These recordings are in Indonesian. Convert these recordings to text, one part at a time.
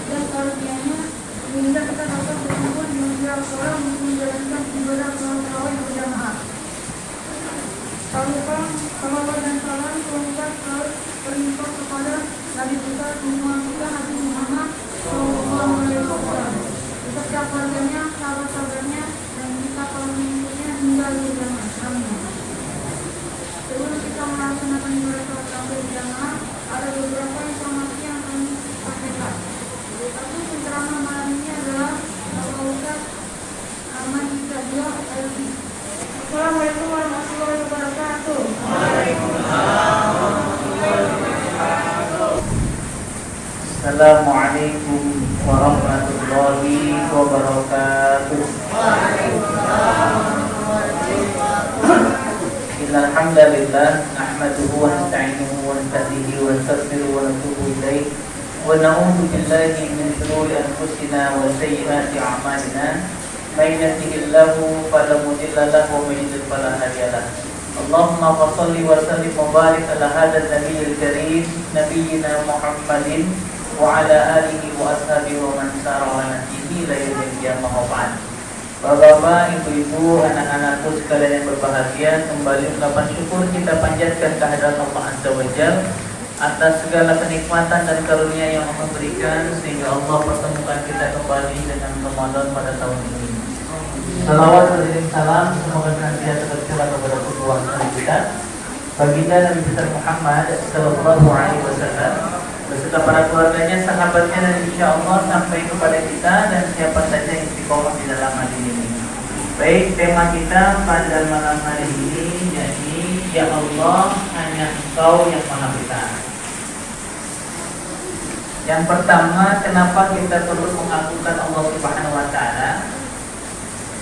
dan karunia-Nya sehingga kita dapat berkumpul di masjid Al-Qur'an untuk menjalankan ibadah salat tarawih berjamaah. Salawat dan salam semoga terlimpah kepada Nabi besar semua kita Nabi Muhammad Sallallahu Alaihi Wasallam beserta keluarganya, sahabat-sahabatnya, dan kita kaum mengikutnya hingga berjamaah. Amin. Sebelum kita melaksanakan ibadah salat tarawih berjamaah, ada beberapa informasi yang akan sampaikan. Satu, penceramah malam ini adalah Bapak Ustaz Ahmad Iqbal LC. Assalamualaikum warahmatullahi wabarakatuh. Waalaikumsalam warahmatullahi wabarakatuh. Assalamualaikum warahmatullahi wabarakatuh. Waalaikumsalam warahmatullahi wabarakatuh. Alhamdulillah nahmaduhu wa nasta'inuhu wa nastaghfiruhu wa nastaghfiruhu wa natubu ilaih wa na'udzu billahi min shururi anfusina wa sayyiati a'malina. من يهده الله فلا مضل له ومن يضلل فلا هادي له. اللهم صل وسلم وبارك على هذا النبي الكريم نبينا محمد وعلى آله وأصحابه ومن سار على نهجه إلى يوم القيامة وبعد. Bapak-bapak, ibu-ibu, anak-anakku sekalian yang berbahagia, kembali ungkapan syukur kita panjatkan kehadirat Allah Azza wa Jalla atas segala kenikmatan dan karunia yang Allah berikan sehingga Allah pertemukan kita kembali dengan Ramadan pada tahun ini. Salawat dan salam semoga senantiasa tercurah kepada kedua Nabi kita, baginda Nabi besar Muhammad Sallallahu Alaihi Wasallam beserta para keluarganya, sahabatnya, dan insya Allah sampai kepada kita dan siapa saja yang istiqomah di dalam hadis ini. Baik, tema kita pada malam hari ini yakni Ya Allah, hanya Engkau yang Maha Besar. Yang pertama, kenapa kita perlu mengagungkan Allah Subhanahu wa Ta'ala?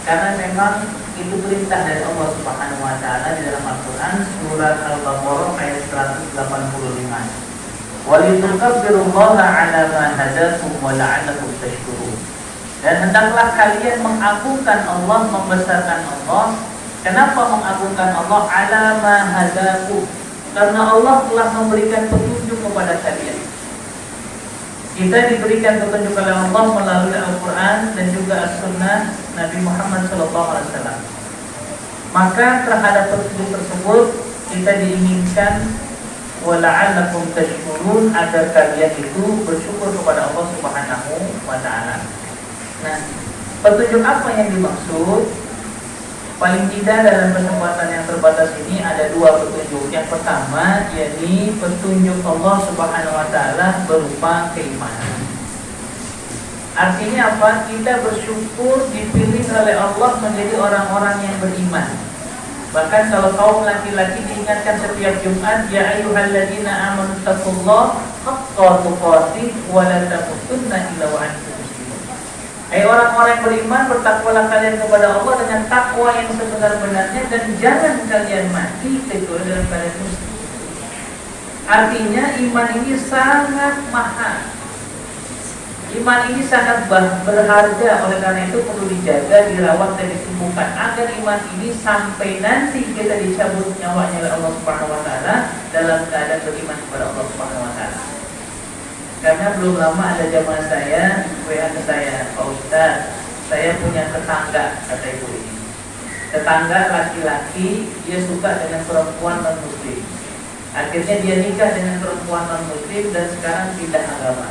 Karena memang itu perintah dari Allah Subhanahu wa Ta'ala di dalam Al-Quran surat Al-Baqarah ayat 185. Walitukabbirullaha ala ma hadakum wa la'allakum tashkurun. Dan hendaklah kalian mengagungkan Allah, membesarkan Allah. Kenapa mengagungkan Allah? Ala ma hadakum. Karena Allah telah memberikan petunjuk kepada kalian. Kita diberikan petunjuk oleh Allah melalui Al-Quran dan juga As-Sunnah Nabi Muhammad SAW. Maka terhadap petunjuk tersebut kita diinginkan wala'allakum tashkurun, agar kalian itu bersyukur kepada Allah Subhanahu wa Ta'ala. Nah, petunjuk apa yang dimaksud? Paling tidak dalam kesempatan yang terbatas ini ada dua petunjuk. Yang pertama yakni petunjuk Allah Subhanahu wa Ta'ala berupa keimanan. Artinya apa? Kita bersyukur dipilih oleh Allah menjadi orang-orang yang beriman. Bahkan kalau kaum laki-laki diingatkan setiap Jumat, ya ayyuhalladzina amanu taqullaha haqqa tuqatih wa la tamutunna illa wa antum muslimun. Hai orang-orang yang beriman, bertakwalah kalian kepada Allah dengan takwa yang sebenar-benarnya dan jangan kalian mati kecuali dalam keadaan muslim. Artinya iman ini sangat mahal. Iman ini sangat berharga, oleh karena itu perlu dijaga, dirawat dan ditumbuhkan agar iman ini sampai nanti kita dicabut nyawanya oleh Allah Subhanahu wa Ta'ala dalam keadaan beriman kepada Allah Subhanahu wa Ta'ala. Karena belum lama ada jamaah saya WA ke saya, Pak Ustaz, saya punya tetangga, kata ibu ini. Tetangga laki-laki, dia suka dengan perempuan non-muslim. Akhirnya dia nikah dengan perempuan non-muslim dan sekarang pindah agama.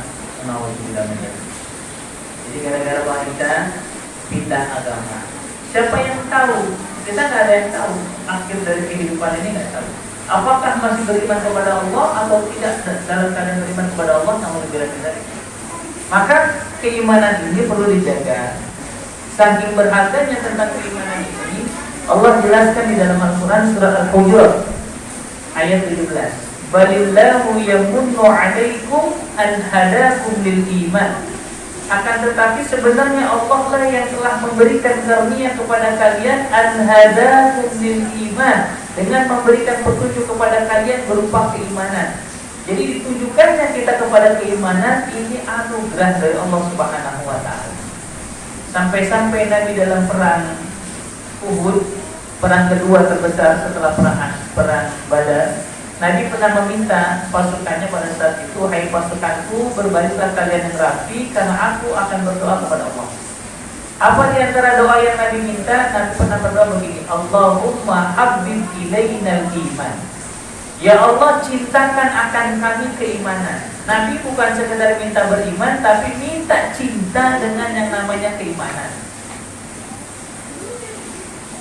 Jadi gara-gara wanita pindah agama. Siapa yang tahu? Kita nggak ada yang tahu. Akhir dari kehidupan ini nggak tahu. Apakah masih beriman kepada Allah atau tidak dalam keadaan beriman kepada Allah, namun lebih dari. Maka keimanan ini perlu dijaga. Saking berharganya tentang keimanan ini, Allah jelaskan di dalam Al-Quran surah Al-Hujurat ayat 17. Balillahu yamunnu 'alaikum an hadakum lil iman. Akan tetapi sebenarnya Allah lah yang telah memberikan karunia kepada kalian an hadakum lil iman, dengan memberikan petunjuk kepada kalian berupa keimanan. Jadi ditujukannya kita kepada keimanan ini anugerah dari Allah Subhanahu wa Ta'ala. Sampai-sampai Nabi dalam perang Uhud, perang kedua terbesar setelah perang Badar, Nabi pernah meminta pasukannya pada saat itu, hai pasukanku, berbarislah kalian yang rapi, karena aku akan berdoa kepada Allah. Apa di antara doa yang Nabi minta? Nabi pernah berdoa begini, Allahumma habbib ilainal iman. Ya Allah, cintakan akan kami keimanan. Nabi bukan sekedar minta beriman, tapi minta cinta dengan yang namanya keimanan.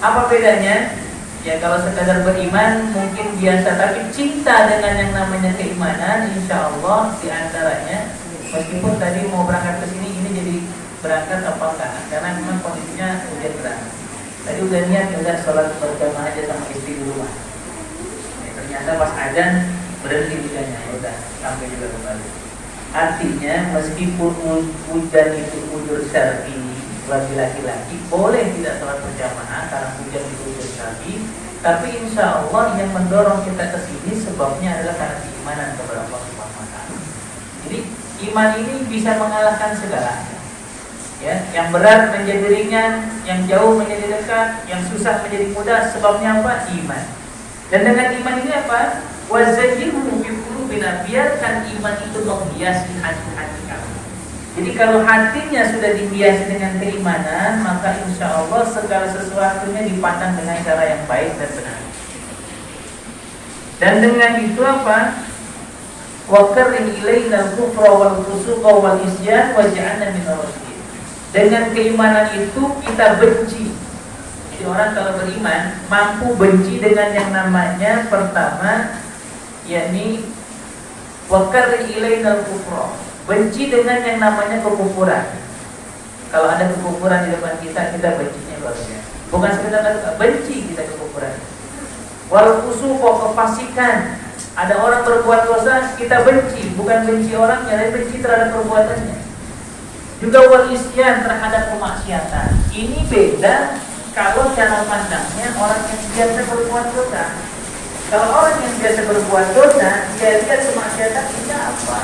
Apa bedanya? Ya kalau sekadar beriman mungkin biasa, tapi cinta dengan yang namanya keimanan, insya Allah diantaranya, meskipun tadi mau berangkat ke sini, ini jadi berangkat apa enggak? Karena memang kondisinya hujan deras. Tadi udah niat, udah sholat berjamaah aja sama istri di rumah. Ya, ternyata pas azan berhenti hujannya, udah sampai juga kembali. Artinya meskipun hujan itu udzur syar'i, bagi laki-laki boleh tidak sholat berjamaah karena hujan itu udzur syar'i, tapi insya Allah yang mendorong kita ke sini sebabnya adalah karena keimanan kepada Allah Subhanahu wa taala. Jadi iman ini bisa mengalahkan segala. Ya, yang berat menjadi ringan, yang jauh menjadi dekat, yang susah menjadi mudah. Sebabnya apa? Iman. Dan dengan iman ini apa? Wazayyinhu fi qulubina, biarkan iman itu menghiasi hati-hati kamu. Jadi kalau hatinya sudah dihiasi dengan keimanan, maka insya Allah segala sesuatunya dipandang dengan cara yang baik dan benar. Dan dengan itu apa? Wa karrih ilaina al-kufra wal fusuqa wal isyan waj'alna minal rasyidin. Dengan keimanan itu kita benci. Jadi orang kalau beriman mampu benci dengan yang namanya pertama, yakni wa karrih ilaina al-kufra, benci dengan yang namanya kekufuran. Kalau ada kekufuran di depan kita, kita bencinya luar biasa. Bukan sekedar benci kita kekufuran. Wal fusuqa, kefasikan. Ada orang berbuat dosa, kita benci, bukan benci orangnya, tapi benci terhadap perbuatannya. Juga wal isyan, terhadap kemaksiatan. Ini beda kalau cara pandangnya orang yang biasa berbuat dosa. Kalau orang yang biasa berbuat dosa, dia lihat kemaksiatan itu apa?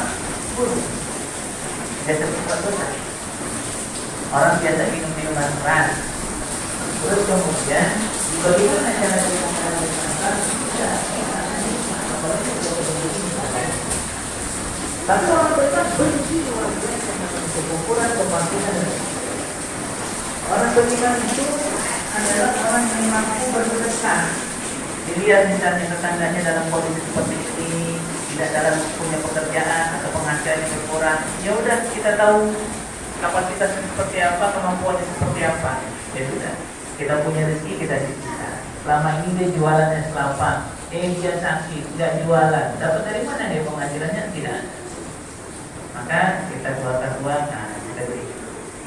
Biasa berbuat dosa. Orang biasa minum minuman keras, terus kemudian bagaimana cara minum minuman keras? Tapi orang beriman benci luar biasa dengan kekufuran, kebangkitan. Orang beriman itu adalah orang yang mampu bersedekah. Dilihat misalnya tetangganya dalam kondisi seperti ini, tidak dalam punya pekerjaan atau penghasilannya berkurang, ya udah kita tahu kapasitasnya seperti apa, kemampuannya seperti apa. Ya sudah, kita punya rezeki kita disita. Selama ini dia jualannya selapa, dia sakit, tidak jualan. Dapat dari mana dia penghasilannya? Tidak. Maka kita keluarkan uang, nah kita beri.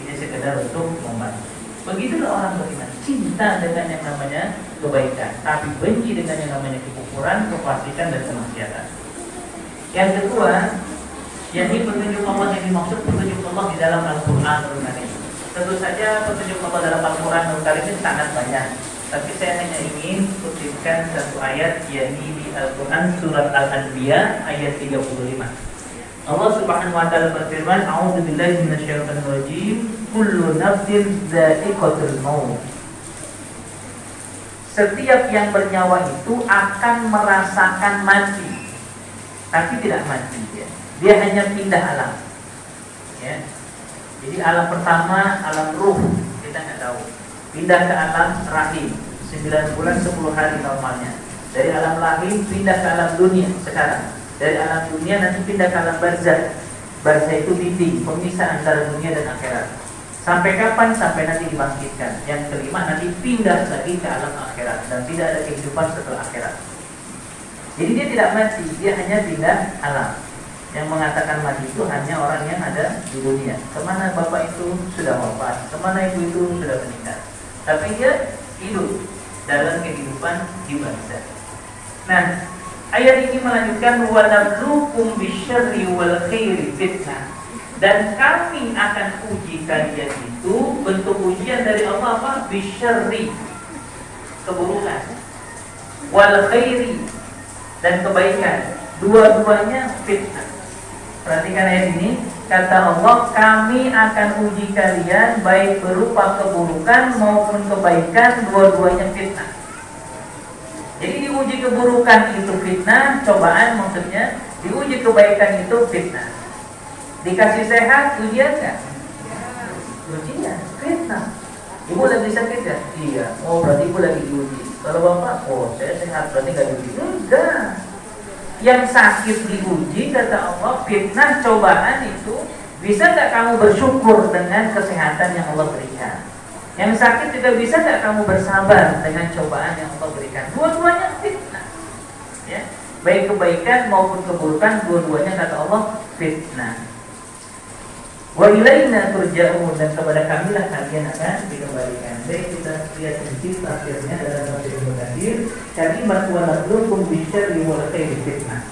Ini sekedar untuk membantu. Begitulah orang beriman, cinta dengan yang namanya kebaikan, tapi benci dengan yang namanya kekufuran, kefasikan dan kemaksiatan. Yang kedua, yakni petunjuk Allah yang dimaksud petunjuk Allah di dalam Al-Qur'anul Karim. Tentu saja petunjuk Allah dalam Al-Qur'anul Karim ini sangat banyak, tapi saya hanya ingin kutipkan satu ayat, yakni di Al-Qur'an surat Al-Anbiya ayat 35. Allah Subhanahu wa taala berfirman, "A'udzubillahi minasyaitonir rajim. Kullu nafsin dha'iqatul maut." Setiap yang bernyawa itu akan merasakan mati, tapi tidak mati dia. Dia hanya pindah alam. Ya. Jadi alam pertama alam ruh, kita nggak tahu. Pindah ke alam rahim, 9 bulan 10 hari normalnya. Dari alam rahim pindah ke alam dunia sekarang. Dari alam dunia nanti pindah ke alam barzah. Barzah itu dinding pemisah antara dunia dan akhirat. Sampai kapan? Sampai nanti dibangkitkan. Yang kelima nanti pindah lagi ke alam akhirat dan tidak ada kehidupan setelah akhirat. Jadi dia tidak mati, dia hanya pindah alam. Yang mengatakan mati itu hanya orang yang ada di dunia. Kemana bapak itu sudah wafat, kemana ibu itu sudah meninggal. Tapi dia hidup dalam kehidupan di barzah. Nah, ayat ini melanjutkan wa nabluukum bisyarri wal khairi fitnah. Dan kami akan uji kalian itu, bentuk ujian dari Allah apa? Bisyarri, keburukan, wal khairi, dan kebaikan. Dua-duanya fitnah. Perhatikan ayat ini, kata Allah, kami akan uji kalian baik berupa keburukan maupun kebaikan, dua-duanya fitnah. Jadi diuji keburukan itu fitnah, cobaan maksudnya. Diuji kebaikan itu fitnah. Dikasih sehat, ujian nggak? Ujian, fitnah. Ibu lagi sakit ya? Iya. Oh berarti ibu lagi diuji. Kalau bapak, oh saya sehat, berarti nggak diuji. Enggak. Yang sakit diuji, kata Allah, fitnah, cobaan itu. Bisa nggak kamu bersyukur dengan kesehatan yang Allah berikan? Yang sakit juga bisa nggak kamu bersabar dengan cobaan yang Allah berikan? Dua-duanya fitnah. Ya. Baik kebaikan maupun keburukan, dua-duanya kata Allah fitnah. Wa ilaina turja'un, dan kepada kamilah kalian akan dikembalikan. Baik, kita lihat sedikit tafsirnya dalam tafsir Ibnu Katsir. Kalimat wa nabluukum bisyarri wal khairi fitnah.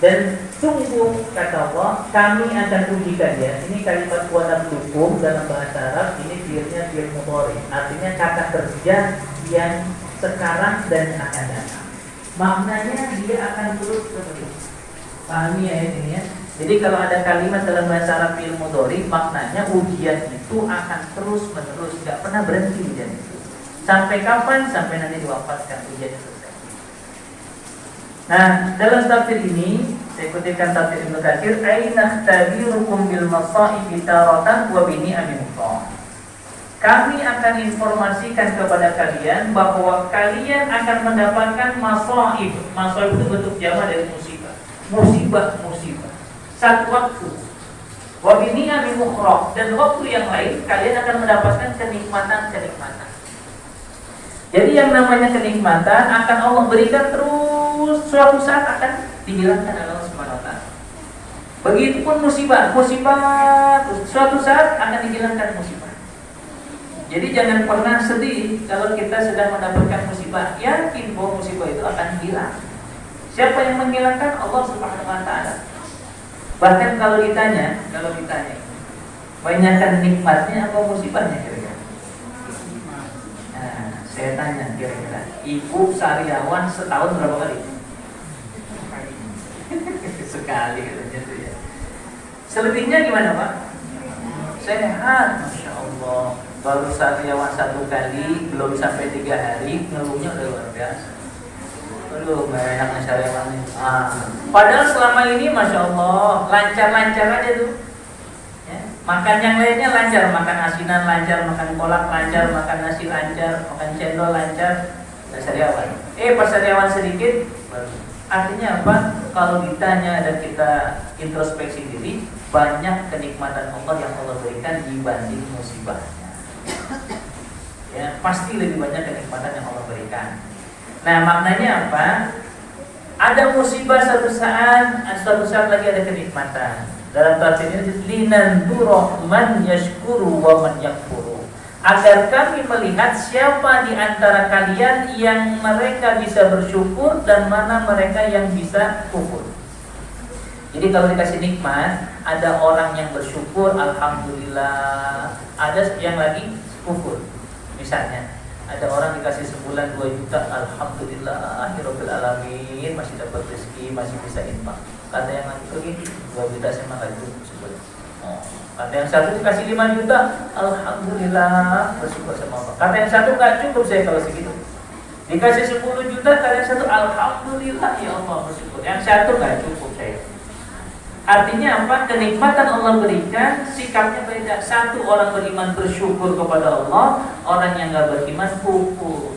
Dan sungguh kata Allah, kami akan uji kalian. Ini kalimat wa nabluukum dalam bahasa Arab, ini fi'ilnya fi'il mudhari. Artinya kata kerja yang sekarang dan yang akan datang. Maknanya dia akan terus menerus. Pahami ya ini ya. Jadi kalau ada kalimat dalam bahasa Arab fi'il mudhari, maknanya ujian itu akan terus menerus, tidak pernah berhenti ujian itu. Sampai kapan? Sampai nanti diwafatkan ujian itu. Nah, dalam tafsir ini saya kutipkan tafsir Ibnu Katsir, "Aina tabirukum bil masaibi taratan wa bini aminullah." Kami akan informasikan kepada kalian bahwa kalian akan mendapatkan masaib. Masaib itu bentuk jama dari musibah. Musibah. Satu waktu. Wa bini aminullah, dan waktu yang lain kalian akan mendapatkan kenikmatan-kenikmatan. Jadi yang namanya kenikmatan akan Allah berikan terus, suatu saat akan dihilangkan oleh Allah Subhanahu wa taala. Begitupun musibah, suatu saat akan dihilangkan musibah. Jadi jangan pernah sedih kalau kita sedang mendapatkan musibah. Yakin bahwa musibah itu akan hilang. Siapa yang menghilangkan? Allah Subhanahu wa taala. Bahkan kalau ditanya, banyakkan nikmatnya apa musibahnya kira-kira? Saya tanya kira-kira, ibu sariawan setahun berapa kali? Sekali katanya tuh ya. Selebihnya gimana Pak? Sehat, Masya Allah. Baru sariawan 1 kali, belum sampai 3 hari, ngeluhnya udah luar biasa. Aduh, gak enaknya sariawan ini. Padahal selama ini Masya Allah, lancar-lancar aja tuh. Makan yang lainnya lancar, makan asinan lancar, makan kolak lancar, makan nasi lancar, makan cendol lancar. Sariawan. Pas sariawan sedikit, artinya apa? Kalau ditanya dan kita introspeksi diri, banyak kenikmatan Allah yang Allah berikan dibanding musibahnya. Ya, pasti lebih banyak kenikmatan yang Allah berikan. Nah, maknanya apa? Ada musibah suatu saat lagi ada kenikmatan. Dalam tafsir ini linandura man yashkuru wa man yakfuru. Agar kami melihat siapa di antara kalian yang mereka bisa bersyukur dan mana mereka yang bisa kufur. Jadi kalau dikasih nikmat, ada orang yang bersyukur, alhamdulillah. Ada yang lagi kufur. Misalnya, ada orang dikasih sebulan 2 juta, alhamdulillahirabbil alamin, masih dapat rezeki, masih bisa infak. Kata yang lagi pergi 2 juta saya malah cukup sebulan. Kata yang satu dikasih 5 juta, alhamdulillah, bersyukur sama Allah. Kata yang satu nggak cukup saya kalau segitu. Dikasih 10 juta, kata yang satu alhamdulillah ya Allah, bersyukur. Yang satu nggak cukup saya. Artinya apa? Kenikmatan Allah berikan, sikapnya beda. Satu orang beriman bersyukur kepada Allah, orang yang nggak beriman kufur.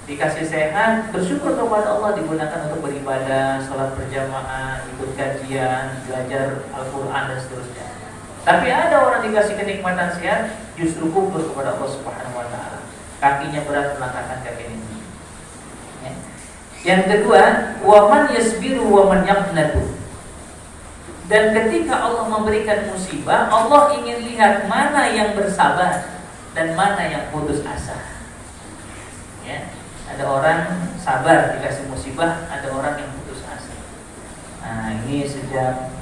Dikasih sehat, bersyukur kepada Allah, digunakan untuk beribadah, sholat berjamaah, ikut kajian, belajar Al-Quran dan seterusnya. Tapi ada orang dikasih kenikmatan sehat, justru kufur kepada Allah Subhanahu wa taala. Kakinya berat melangkahkan kaki ini. Ya. Yang kedua, waman yasbiru waman yaqnatu. Dan ketika Allah memberikan musibah, Allah ingin lihat mana yang bersabar dan mana yang putus asa. Ya. Ada orang sabar dikasih musibah, ada orang yang putus asa. Nah, ini sejak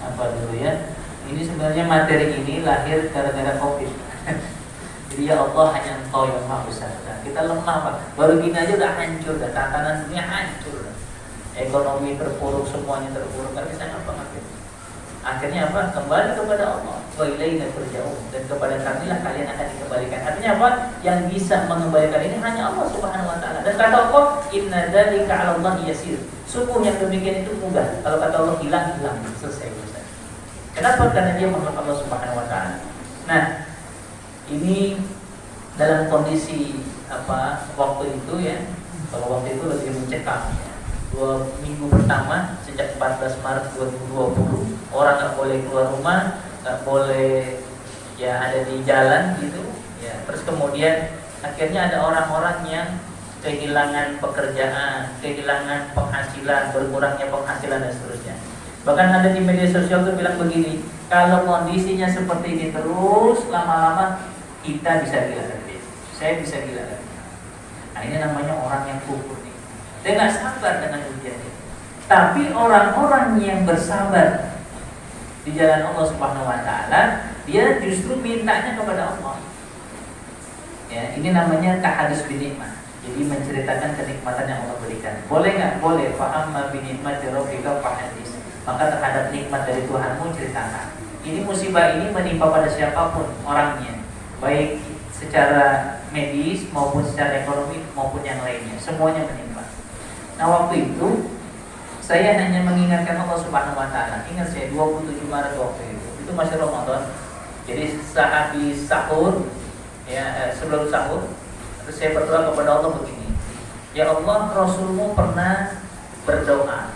apa dulu ya? Ini sebenarnya materi ini lahir gara-gara Covid. Jadi ya Allah, hanya Engkau yang Maha Besar. Nah, kita lemah Pak. Baru gini aja udah hancur, dan tatanan dunia hancur. Ekonomi terpuruk, semuanya terpuruk. Gak bisa ngapa-ngapain. Akhirnya apa? Kembali kepada Allah. Wa ilaina turja'un, dan kepada kamilah kalian akan dikembalikan. Artinya apa? Yang bisa mengembalikan ini hanya Allah Subhanahu wa taala. Dan kata Allah, inna dzalika 'ala Allah yasir. Sungguh yang demikian itu mudah. Kalau kata Allah hilang, selesai urusan. Kenapa? Karena dia mengenal Allah Subhanahu wa taala. Nah, ini dalam kondisi waktu itu ya. Kalau waktu itu lebih mencekam ya. 2 minggu pertama sejak 14 Maret 2020 orang nggak boleh keluar rumah, nggak boleh ya ada di jalan gitu ya. Terus kemudian akhirnya ada orang-orang yang kehilangan pekerjaan, kehilangan penghasilan, berkurangnya penghasilan dan seterusnya. Bahkan ada di media sosial tuh bilang begini, kalau kondisinya seperti ini terus lama-lama kita bisa gila lagi. Saya bisa gila lagi. Nah ini namanya orang yang kufur nih. Dia nggak sabar dengan ujian ini. Tapi orang-orang yang bersabar di jalan Allah Subhanahu wa taala, dia justru mintanya kepada Allah. Ya, ini namanya tahadus bi nikmah. Jadi menceritakan kenikmatan yang Allah berikan. Boleh nggak? Boleh. Fa amma bi nikmati rabbika fahadits. Maka terhadap nikmat dari Tuhanmu ceritakan. Ini musibah ini menimpa pada siapapun orangnya, baik secara medis maupun secara ekonomi maupun yang lainnya, semuanya menimpa. Nah waktu itu saya hanya mengingatkan Allah Subhanahu wa taala. Ingat saya 27 Maret waktu itu masih Ramadan. Jadi saat di sahur ya, sebelum sahur terus saya berdoa kepada Allah begini. Ya Allah, Rasulmu pernah berdoa.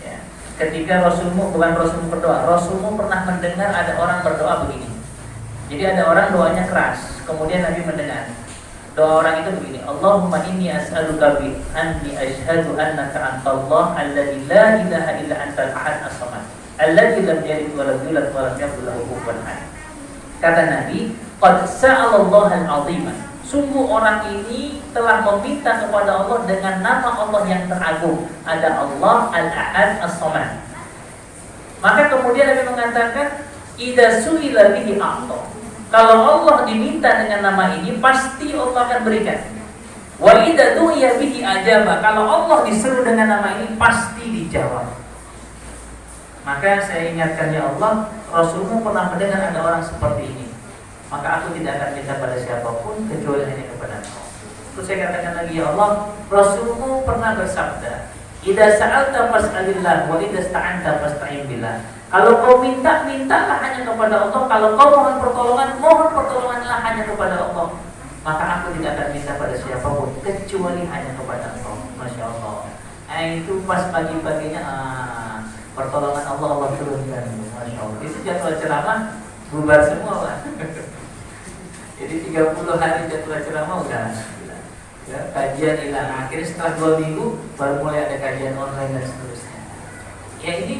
Ya, ketika Rasulmu berdoa, Rasulmu pernah mendengar ada orang berdoa begini. Jadi ada orang doanya keras, kemudian Nabi mendengar. Doa orang itu begini, Allahumma inni as'aluka bi anni asyhadu annaka antallah alladzi la ilaha illa antal ahad as-samad alladzi lam yalid wa lam yulad wa lam yakul lahu kufuwan ahad. Kata Nabi, qad sa'alallahu al-'azima. Sungguh orang ini telah meminta kepada Allah dengan nama Allah yang teragung. Ada Allah al-ahad as-samad. Maka kemudian Nabi mengatakan, idza su'ila bihi a'ta. Kalau Allah diminta dengan nama ini, pasti Allah akan berikan. Wa idza du'iya bihi ajaba. Kalau Allah diseru dengan nama ini, pasti dijawab. Maka saya ingatkan, ya Allah, Rasulmu pernah mendengar ada orang seperti ini. Maka aku tidak akan minta pada siapapun kecuali hanya kepada Engkau. Terus saya katakan lagi, ya Allah, Rasulmu pernah bersabda, idza sa'alta fas'alillah wa idza sta'anta fasta'in billah. Kalau kau minta, mintalah hanya kepada Allah. Kalau kau mohon pertolonganlah hanya kepada Allah. Maka aku tidak akan minta pada siapapun kecuali hanya kepada Allah. Masya Allah. Itu pas pagi-paginya pertolongan Allah turunkan. Masya Allah. Itu jadwal ceramah bubar semua Pak. Jadi 30 hari jadwal ceramah udah ya, kajian hilang. Akhirnya setelah 2 minggu baru mulai ada kajian online dan seterusnya. Ya ini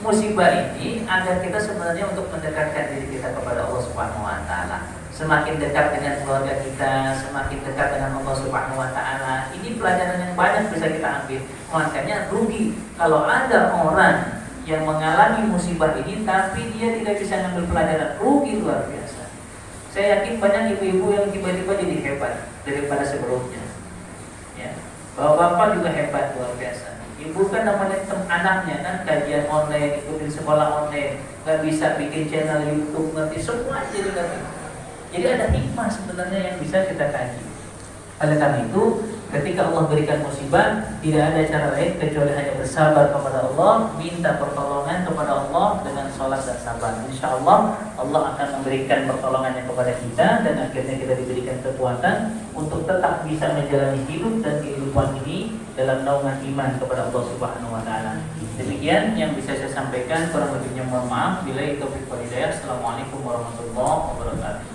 musibah ini agar kita sebenarnya untuk mendekatkan diri kita kepada Allah Subhanahu wa taala. Semakin dekat dengan keluarga kita, semakin dekat dengan Allah Subhanahu wa taala. Ini pelajaran yang banyak bisa kita ambil. Makanya rugi kalau ada orang yang mengalami musibah ini tapi dia tidak bisa mengambil pelajaran. Rugi luar biasa. Saya yakin banyak ibu-ibu yang tiba-tiba jadi hebat daripada sebelumnya. Ya. Bapak-bapak juga hebat luar biasa. Ibu kan namanya anaknya kan kajian online, ikutin sekolah online, nggak bisa bikin channel YouTube, ngerti semua jadi ngerti. Jadi ada hikmah sebenarnya yang bisa kita kaji. Oleh karena itu, ketika Allah berikan musibah, tidak ada cara lain kecuali hanya bersabar kepada Allah, minta pertolongan kepada Allah dengan sholat dan sabar. Insya Allah, Allah akan memberikan pertolongannya kepada kita dan akhirnya kita diberikan kekuatan untuk tetap bisa menjalani hidup dan kehidupan ini dalam naungan iman kepada Allah Subhanahu wa taala. Demikian yang bisa saya sampaikan, kurang lebihnya mohon maaf. Billahi taufiq wal hidayah. Assalamualaikum warahmatullahi wabarakatuh.